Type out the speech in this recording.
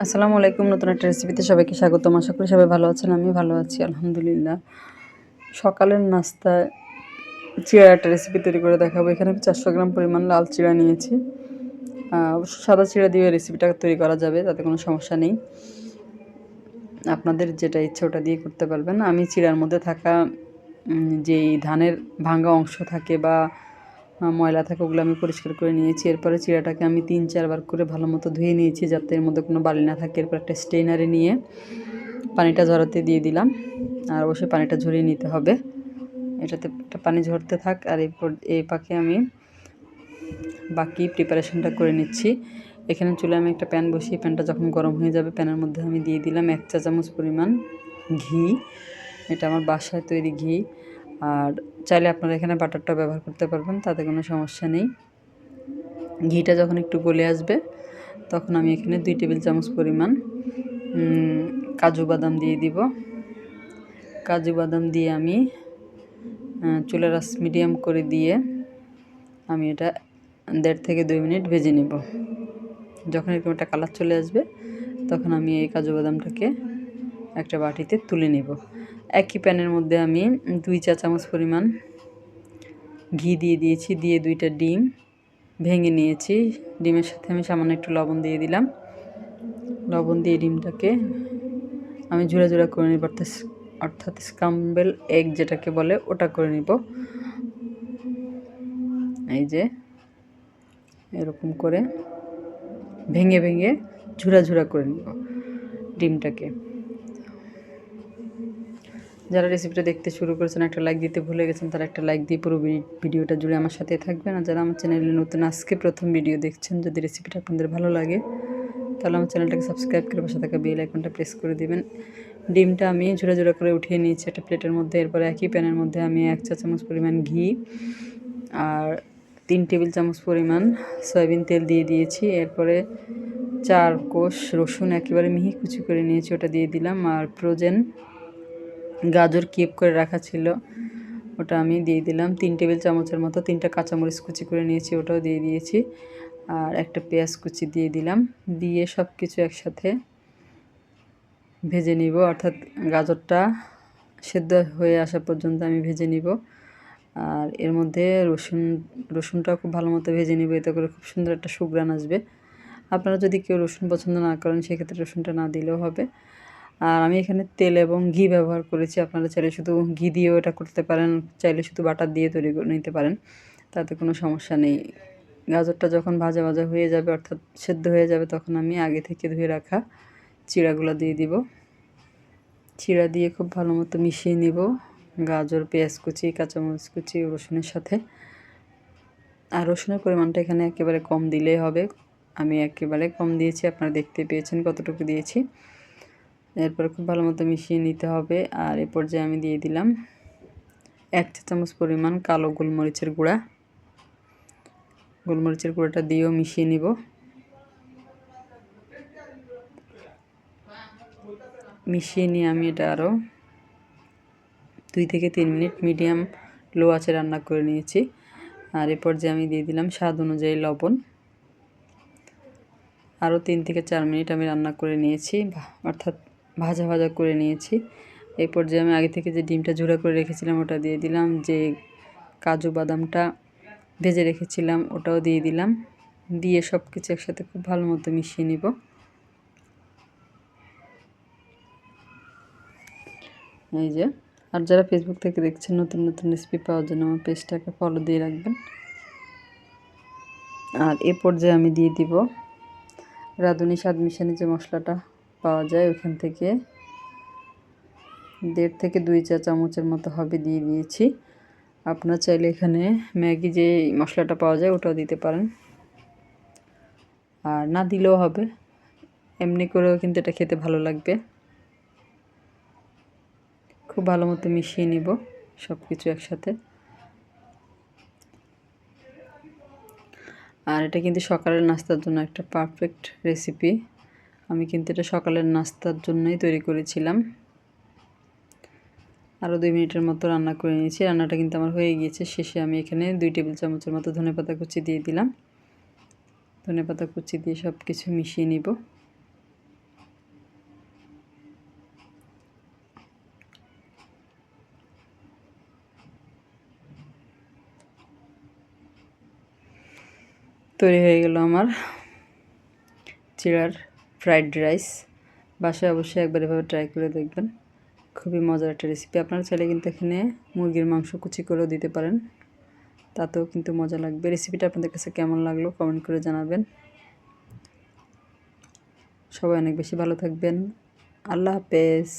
আসসালামু আলাইকুম। নতুন একটা রেসিপিতে সবাইকে স্বাগতম। আশা করি সবাই ভালো আছেন। আমি ভালো আছি আলহামদুলিল্লাহ। সকালের নাস্তায় চিড়ার একটা রেসিপি তৈরি করে দেখাবো। এখানে আমি 400 গ্রাম পরিমাণ লাল চিড়া নিয়েছি। অবশ্য সাদা চিড়া দিয়ে রেসিপিটা তৈরি করা যাবে, তাতে কোনো সমস্যা নেই। আপনাদের যেটা ইচ্ছে ওটা দিয়ে করতে পারবেন। আমি চিড়ার মধ্যে থাকা যেই ধানের ভাঙা অংশ থাকে বা ময়লা থাকে ওগুলো আমি পরিষ্কার করে নিয়েছি। এরপরে চিড়াটাকে আমি 3-4 বার করে ভালো মতো ধুয়ে নিয়েছি যাতে এর মধ্যে কোনো বালি না থাকে। এরপর একটা স্ট্রেনারে নিয়ে পানিটা ঝরাতে দিয়ে দিলাম। আর অবশ্যই পানিটা ঝরিয়ে নিতে হবে। এটাতে একটা পানি ঝরতে থাক, আর এই পাকে আমি বাকি প্রিপারেশনটা করে নিচ্ছি। এখানে চুলায় আমি একটা প্যান বসিয়ে প্যানটা যখন গরম হয়ে যাবে প্যানের মধ্যে আমি দিয়ে দিলাম 1 চা চামচ পরিমাণ ঘি। এটা আমার বাসায় তৈরি ঘি, আর চাইলে আপনারা এখানে বাটারটা ব্যবহার করতে পারবেন, তাতে কোনো সমস্যা নেই। ঘিটা যখন একটু গলে আসবে তখন আমি এখানে 2 টেবিল চামচ পরিমাণ কাজু বাদাম দিয়ে দিব। কাজু বাদাম দিয়ে আমি চুলার আঁচ মিডিয়াম করে দিয়ে আমি এটা 1.5 থেকে 2 মিনিট ভেজে নেব। যখন এরকম একটা কালার চলে আসবে তখন আমি এই কাজু বাদামটাকে একটা বাটিতে তুলে নেব। একই প্যানের মধ্যে আমি 2 চা চামচ পরিমাণ ঘি দিয়ে দিয়েছি, দিয়ে 2টা ডিম ভেঙে নিয়েছি। ডিমের সাথে আমি সামান্য একটু লবণ দিয়ে দিলাম। লবণ দিয়ে ডিমটাকে আমি ঝুরা ঝুরা করে নিব, অর্থাৎ স্ক্রাম্বল এগ যেটাকে বলে ওটা করে নিব। এই যে এরকম করে ভেঙে ভেঙে ঝুরা ঝুরা করে নিব ডিমটাকে। যারা রেসিপিটা দেখতে শুরু করেছেন একটা লাইক দিতে ভুলে গেছেন তারা একটা লাইক দিয়ে পুরো ভিডিওটা জুড়ে আমার সাথে থাকবেন। আর যারা আমার চ্যানেলে নতুন আজকে প্রথম ভিডিও দেখছেন, যদি রেসিপিটা আপনাদের ভালো লাগে তাহলে আমার চ্যানেলটাকে সাবস্ক্রাইব করে পাশে থাকা বেল আইকনটা প্রেস করে দিবেন। ডিমটা আমি ঝুরা ঝুরা করে উঠিয়ে নিয়েছি একটা প্লেটের মধ্যে। এরপরে একই প্যানের মধ্যে আমি 1 চা চামচ পরিমাণ ঘি আর 3 টেবিল চামচ পরিমাণ সয়াবিন তেল দিয়ে দিয়েছি। এরপরে 4 কোষ রসুন একেবারে মিহি কুচি করে নিয়েছি, ওটা দিয়ে দিলাম। আর ফ্রোজেন গাজর কিউব করে রাখা ছিল ওটা আমি দিয়ে দিলাম 3 টেবিল চামচের মতো। 3টা কাঁচামরিচ কুচি করে নিয়েছি, ওটাও দিয়ে দিয়েছি। আর একটা পেঁয়াজ কুচি দিয়ে দিলাম। দিয়ে সব কিছু একসাথে ভেজে নিব, অর্থাৎ গাজরটা সেদ্ধ হয়ে আসা পর্যন্ত আমি ভেজে নিব। আর এর মধ্যে রসুনটাও খুব ভালো মতো ভেজে নিব, এতে করে খুব সুন্দর একটা সুঘ্রাণ আসবে। আপনারা যদি কেউ রসুন পছন্দ না করেন সেক্ষেত্রে রসুনটা না দিলেও হবে। আর আমি এখানে তেল এবং ঘি ব্যবহার করেছি। আপনারা চাইলে শুধু ঘি দিয়েও এটা করতে পারেন, চাইলে শুধু বাটার দিয়ে তৈরি করে নিতে পারেন, তাতে কোনো সমস্যা নেই। গাজরটা যখন ভাজা ভাজা হয়ে যাবে অর্থাৎ সেদ্ধ হয়ে যাবে তখন আমি আগে থেকে ধুয়ে রাখা চিড়াগুলো দিয়ে দিব। চিড়া দিয়ে খুব ভালো মতো মিশিয়ে নিব গাজর, পেঁয়াজ কুচি, কাঁচামরিচ কুচি, রসুনের সাথে। আর রসুনের পরিমাণটা এখানে একেবারে কম দিলেই হবে। আমি একেবারে কম দিয়েছি, আপনারা দেখতে পেয়েছেন কতটুকু দিয়েছি। এরপর খুব ভালো মতো মিশিয়ে নিতে হবে। আর এ পর্যায়ে আমি দিয়ে দিলাম 1 চা চামচ পরিমাণ কালো গোলমরিচের গুঁড়া। গোলমরিচের গুঁড়াটা দিয়েও মিশিয়ে নিব। মিশিয়ে নিয়ে আমি এটা আরও 2 থেকে 3 মিনিট মিডিয়াম লো আঁচে রান্না করে নিয়েছি। আর এ পর্যায়ে আমি দিয়ে দিলাম স্বাদ অনুযায়ী লবণ। আরও 3 থেকে 4 মিনিট আমি রান্না করে নিয়েছি, অর্থাৎ ভাজা ভাজা করে নিয়েছি। এই পর্যায়ে আমি আগে থেকে যে ডিমটা ঝুরা করে রেখেছিলাম ওটা দিয়ে দিলাম। যে কাজু বাদামটা ভেজে রেখেছিলাম ওটাও দিয়ে দিলাম। দিয়ে সব কিছু একসাথে খুব ভালো মতো মিশিয়ে নিব। এই যে, আর যারা ফেসবুক থেকে দেখছেন নতুন নতুন রেসিপি পাওয়ার জন্য আমার পেজটাকে ফলো দিয়ে রাখবেন। আর এ পর্যায়ে আমি দিয়ে দিব রাঁধুনি স্বাদ মিশানি যে মশলাটা পাওয়া যায় ওখান থেকে 1.5 থেকে 2 চা চামচের মতো হবে দিয়ে দিয়েছি। আপনারা চাইলে এখানে ম্যাগি যে মশলাটা পাওয়া যায় ওটাও দিতে পারেন, আর না দিলেও হবে, এমনি করেও কিন্তু এটা খেতে ভালো লাগবে। খুব ভালো মতো মিশিয়ে নিব সব কিছু একসাথে। আর এটা কিন্তু সকালের নাস্তার জন্য একটা পারফেক্ট রেসিপি। আমি কিন্তু এটা সকালের নাস্তার জন্যই তৈরি করেছিলাম। আরও 2 মিনিটের মতো রান্না করে নিয়েছি। রান্নাটা কিন্তু আমার হয়ে গিয়েছে। শেষে আমি এখানে 2 টেবিল চামচের মতো ধনেপাতা কুচি দিয়ে দিলাম। ধনেপাতা কুচি দিয়ে সব কিছু মিশিয়ে নিব। তৈরি হয়ে গেল আমার চিড়ার ফ্রাইড রাইস। বাসায় অবশ্যই একবার এভাবে ট্রাই করে দেখবেন, খুবই মজার একটা রেসিপি। আপনারা চাইলে কিন্তু এখানে মুরগির মাংস কুচি করেও দিতে পারেন, তাতেও কিন্তু মজা লাগবে। রেসিপিটা আপনাদের কাছে কেমন লাগলো কমেন্ট করে জানাবেন। সবাই অনেক বেশি ভালো থাকবেন। আল্লাহ হাফেজ।